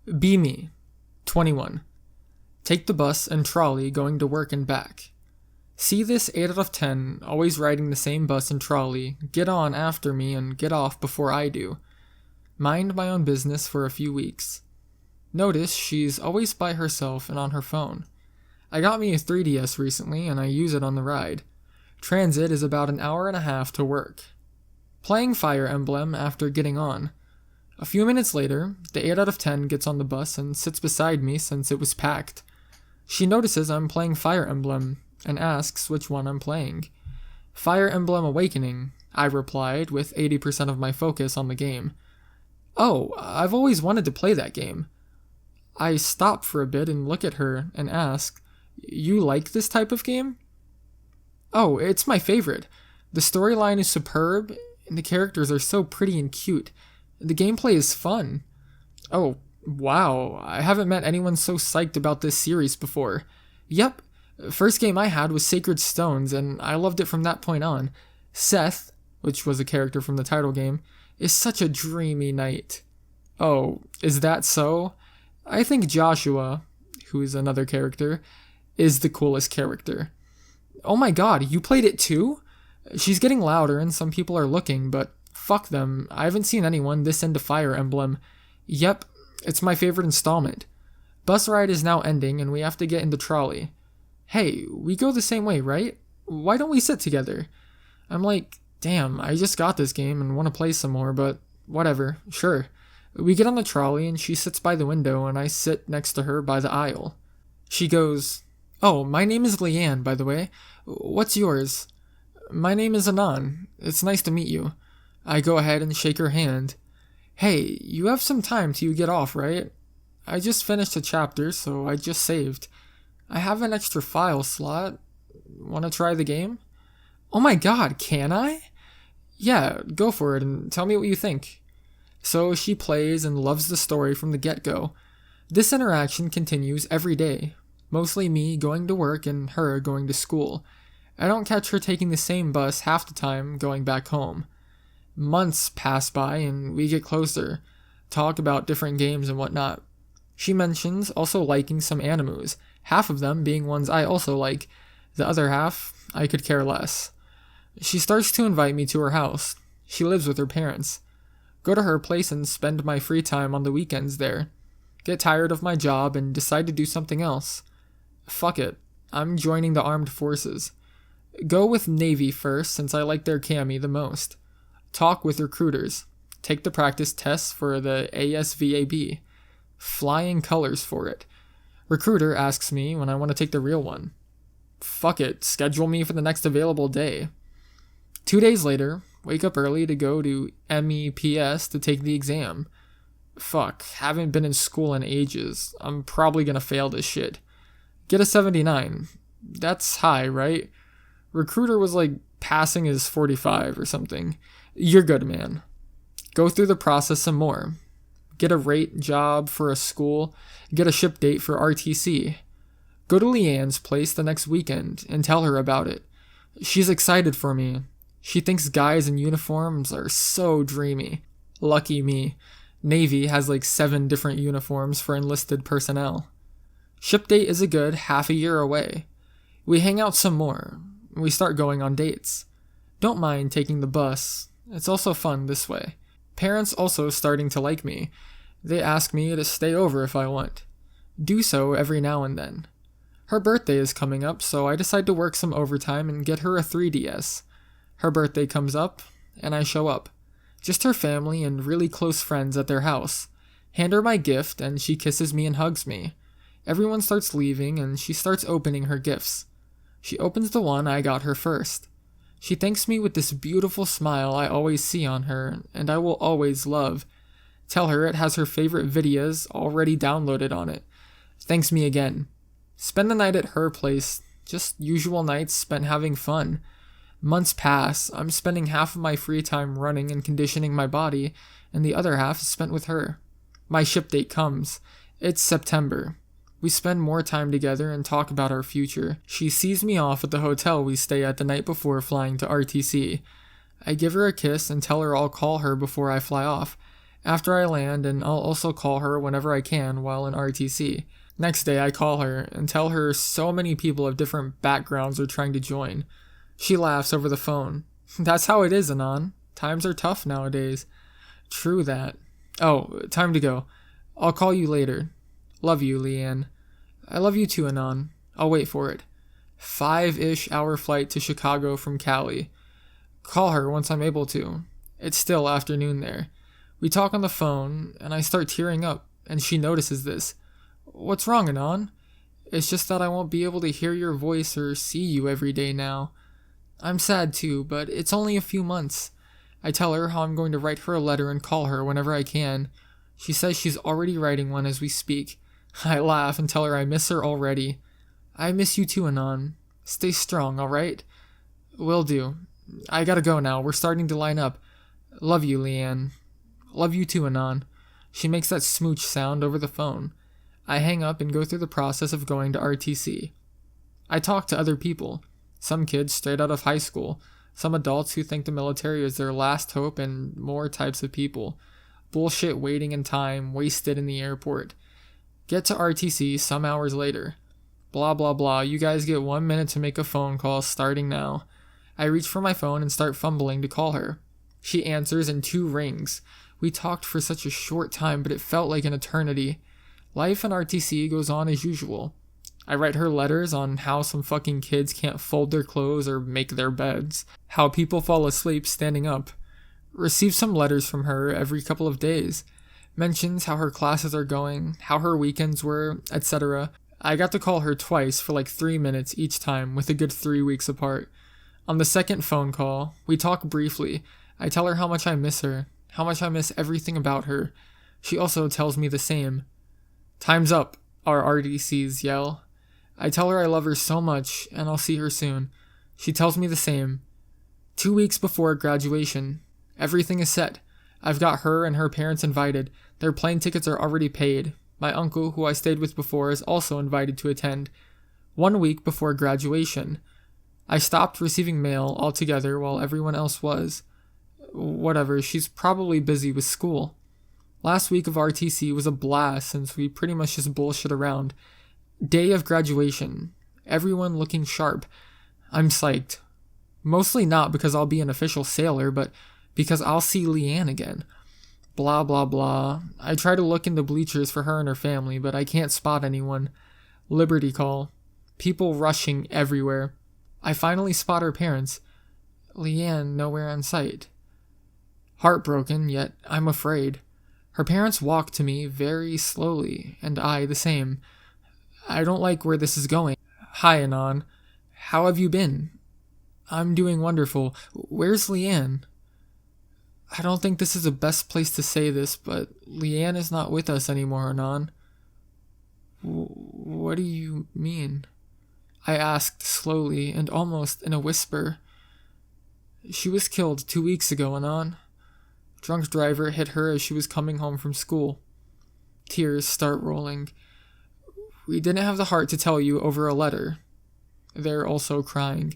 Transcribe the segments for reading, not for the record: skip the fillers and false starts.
Be me, 21. Take the bus and trolley going to work and back. See this 8 out of 10, always riding the same bus and trolley, get on after me and get off before I do. Mind my own business for a few weeks. Notice she's always by herself and on her phone. I got me a 3DS recently and I use it on the ride. Transit is about an hour and a half to work. Playing Fire Emblem after getting on. A few minutes later, the 8 out of 10 gets on the bus and sits beside me since it was packed. She notices I'm playing Fire Emblem and asks which one I'm playing. Fire Emblem Awakening, I replied with 80% of my focus on the game. Oh, I've always wanted to play that game. I stop for a bit and look at her and ask, you like this type of game? Oh, it's my favorite. The storyline is superb and the characters are so pretty and cute. The gameplay is fun. Oh, wow, I haven't met anyone so psyched about this series before. Yep, first game I had was Sacred Stones, and I loved it from that point on. Seth, which was a character from the title game, is such a dreamy knight. Oh, is that so? I think Joshua, who is another character, is the coolest character. Oh my god, you played it too? She's getting louder and some people are looking, but fuck them, I haven't seen anyone this into Fire Emblem. Yep, it's my favorite installment. Bus ride is now ending and we have to get in the trolley. Hey, we go the same way, right? Why don't we sit together? I'm like, damn, I just got this game and want to play some more, but whatever, sure. We get on the trolley and she sits by the window and I sit next to her by the aisle. She goes, oh, my name is Leanne, by the way. What's yours? My name is Anon. It's nice to meet you. I go ahead and shake her hand. Hey, you have some time till you get off, right? I just finished a chapter, so I just saved. I have an extra file slot. Want to try the game? Oh my god, can I? Yeah, go for it and tell me what you think. So she plays and loves the story from the get-go. This interaction continues every day, mostly me going to work and her going to school. I don't catch her taking the same bus half the time going back home. Months pass by and we get closer, talk about different games and whatnot. She mentions also liking some animus, half of them being ones I also like, the other half I could care less. She starts to invite me to her house. She lives with her parents. Go to her place and spend my free time on the weekends there. Get tired of my job and decide to do something else. Fuck it, I'm joining the armed forces. Go with Navy first since I like their cami the most. Talk with recruiters. Take the practice tests for the ASVAB. Flying colors for it. Recruiter asks me when I want to take the real one. Fuck it, schedule me for the next available day. 2 days later, wake up early to go to MEPS to take the exam. Fuck, haven't been in school in ages. I'm probably gonna fail this shit. Get a 79. That's high, right? Recruiter was like passing is 45 or something. You're good, man. Go through the process some more. Get a rate job for a school. Get a ship date for RTC. Go to Leanne's place the next weekend and tell her about it. She's excited for me. She thinks guys in uniforms are so dreamy. Lucky me. Navy has like 7 different uniforms for enlisted personnel. Ship date is a good half a year away. We hang out some more. We start going on dates. Don't mind taking the bus. It's also fun this way. Parents also starting to like me. They ask me to stay over if I want. Do so every now and then. Her birthday is coming up, so I decide to work some overtime and get her a 3DS. Her birthday comes up, and I show up. Just her family and really close friends at their house. Hand her my gift, and she kisses me and hugs me. Everyone starts leaving, and she starts opening her gifts. She opens the one I got her first. She thanks me with this beautiful smile I always see on her, and I will always love. Tell her it has her favorite videos already downloaded on it. Thanks me again. Spend the night at her place, just usual nights spent having fun. Months pass, I'm spending half of my free time running and conditioning my body, and the other half is spent with her. My ship date comes. It's September. We spend more time together and talk about our future. She sees me off at the hotel we stay at the night before flying to RTC. I give her a kiss and tell her I'll call her before I fly off. after I land, and I'll also call her whenever I can while in RTC. Next day, I call her and tell her so many people of different backgrounds are trying to join. She laughs over the phone. That's how it is, Anon. Times are tough nowadays. True that. Oh, time to go. I'll call you later. Love you, Leanne. I love you too, Anon. I'll wait for it. 5-ish hour flight to Chicago from Cali. Call her once I'm able to. It's still afternoon there. We talk on the phone, and I start tearing up, and she notices this. What's wrong, Anon? It's just that I won't be able to hear your voice or see you every day now. I'm sad too, but it's only a few months. I tell her how I'm going to write her a letter and call her whenever I can. She says she's already writing one as we speak. I laugh and tell her I miss her already. I miss you too, Anon. Stay strong, alright? Will do. I gotta go now. We're starting to line up. Love you, Leanne. Love you too, Anon. She makes that smooch sound over the phone. I hang up and go through the process of going to RTC. I talk to other people. Some kids straight out of high school. Some adults who think the military is their last hope, and more types of people. Bullshit waiting in time, wasted in the airport. Get to RTC some hours later. Blah blah blah, you guys get 1 minute to make a phone call starting now. I reach for my phone and start fumbling to call her. She answers in 2 rings. We talked for such a short time, but it felt like an eternity. Life in RTC goes on as usual. I write her letters on how some fucking kids can't fold their clothes or make their beds. How people fall asleep standing up. Receive some letters from her every couple of days. Mentions how her classes are going, how her weekends were, etc. I got to call her twice for like 3 minutes each time, with a good 3 weeks apart. On the second phone call, we talk briefly. I tell her how much I miss her, how much I miss everything about her. She also tells me the same. Time's up, our RDCs yell. I tell her I love her so much, and I'll see her soon. She tells me the same. 2 weeks before graduation. Everything is set. I've got her and her parents invited. Their plane tickets are already paid. My uncle, who I stayed with before, is also invited to attend. 1 week before graduation. I stopped receiving mail altogether while everyone else was. Whatever, she's probably busy with school. Last week of RTC was a blast since we pretty much just bullshit around. Day of graduation. Everyone looking sharp. I'm psyched. Mostly not because I'll be an official sailor, but because I'll see Leanne again. Blah blah blah. I try to look in the bleachers for her and her family, but I can't spot anyone. Liberty call. People rushing everywhere. I finally spot her parents. Leanne nowhere in sight. Heartbroken, yet I'm afraid. Her parents walk to me very slowly, and I the same. I don't like where this is going. Hi, Anon. How have you been? I'm doing wonderful. Where's Leanne? I don't think this is the best place to say this, but Leanne is not with us anymore, Anon. What do you mean? I asked slowly and almost in a whisper. She was killed 2 weeks ago, Anon. Drunk driver hit her as she was coming home from school. Tears start rolling. We didn't have the heart to tell you over a letter. They're also crying.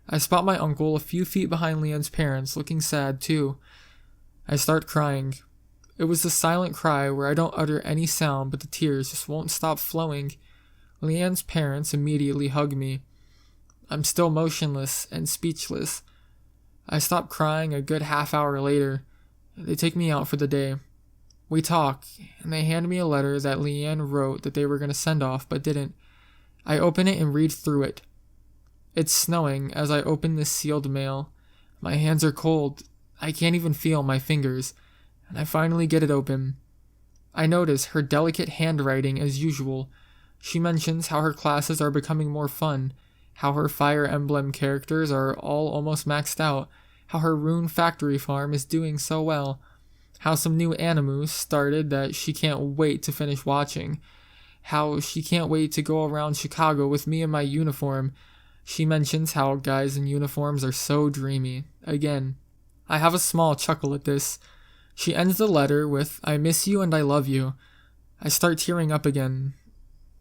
I spot my uncle a few feet behind Leanne's parents, looking sad too. I start crying. It was the silent cry where I don't utter any sound, but the tears just won't stop flowing. Leanne's parents immediately hug me. I'm still motionless and speechless. I stop crying a good half hour later. They take me out for the day. We talk, and they hand me a letter that Leanne wrote that they were going to send off, but didn't. I open it and read through it. It's snowing as I open this sealed mail. My hands are cold. I can't even feel my fingers, and I finally get it open. I notice her delicate handwriting as usual. She mentions how her classes are becoming more fun, how her Fire Emblem characters are all almost maxed out, how her rune factory farm is doing so well, how some new animus started that she can't wait to finish watching, how she can't wait to go around Chicago with me in my uniform. She mentions how guys in uniforms are so dreamy. Again, I have a small chuckle at this. She ends the letter with, I miss you and I love you. I start tearing up again.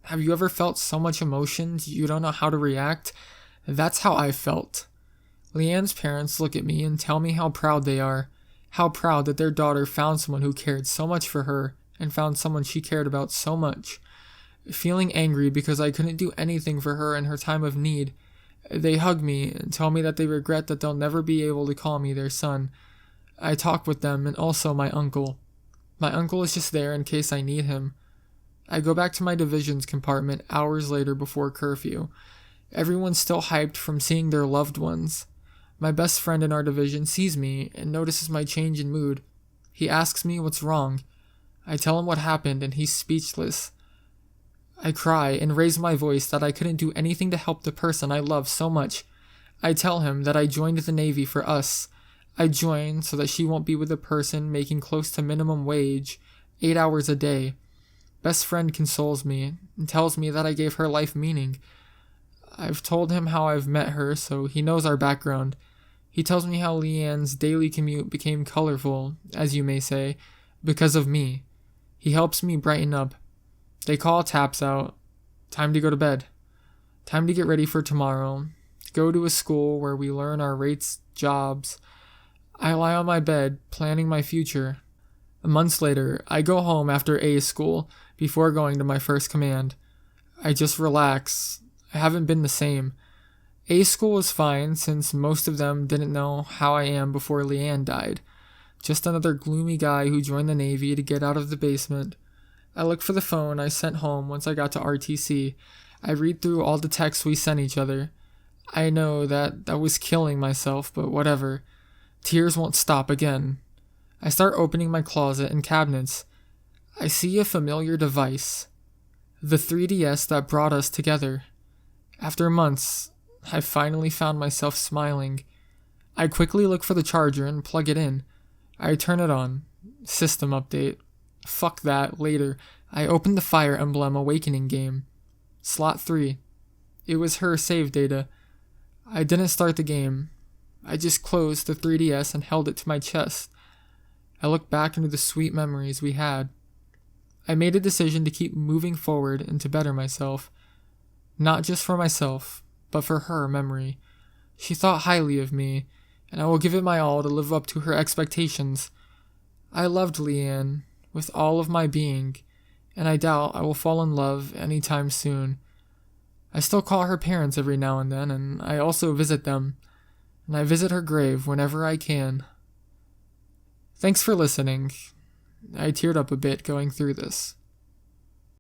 Have you ever felt so much emotion you don't know how to react? That's how I felt. Leanne's parents look at me and tell me how proud they are. how proud that their daughter found someone who cared so much for her and found someone she cared about so much. Feeling angry because I couldn't do anything for her in her time of need, they hug me and tell me that they regret that they'll never be able to call me their son. I talk with them and also my uncle. My uncle is just there in case I need him. I go back to my division's compartment hours later before curfew. Everyone's still hyped from seeing their loved ones. My best friend in our division sees me and notices my change in mood. He asks me what's wrong. I tell him what happened and he's speechless. I cry and raise my voice that I couldn't do anything to help the person I love so much. I tell him that I joined the Navy for us. I joined so that she won't be with a person making close to minimum wage, 8 hours a day. Best friend consoles me and tells me that I gave her life meaning. I've told him how I've met her, so he knows our background. He tells me how Leanne's daily commute became colorful, as you may say, because of me. He helps me brighten up. They call taps out. Time to go to bed. Time to get ready for tomorrow. Go to a school where we learn our rates, jobs. I lie on my bed, planning my future. Months later, I go home after A school before going to my first command. I just relax. I haven't been the same. A school was fine since most of them didn't know how I am before Leanne died. Just another gloomy guy who joined the Navy to get out of the basement. I look for the phone I sent home once I got to RTC. I read through all the texts we sent each other. I know that I was killing myself, but whatever. Tears won't stop again. I start opening my closet and cabinets. I see a familiar device. The 3DS that brought us together. After months, I finally found myself smiling. I quickly look for the charger and plug it in. I turn it on. System update. Fuck that, later. I opened the Fire Emblem Awakening game. Slot 3. It was her save data. I didn't start the game. I just closed the 3DS and held it to my chest. I looked back into the sweet memories we had. I made a decision to keep moving forward and to better myself. Not just for myself, but for her memory. She thought highly of me, and I will give it my all to live up to her expectations. I loved Leanne with all of my being, and I doubt I will fall in love anytime soon. I still call her parents every now and then, and I also visit them, and I visit her grave whenever I can. Thanks for listening. I teared up a bit going through this.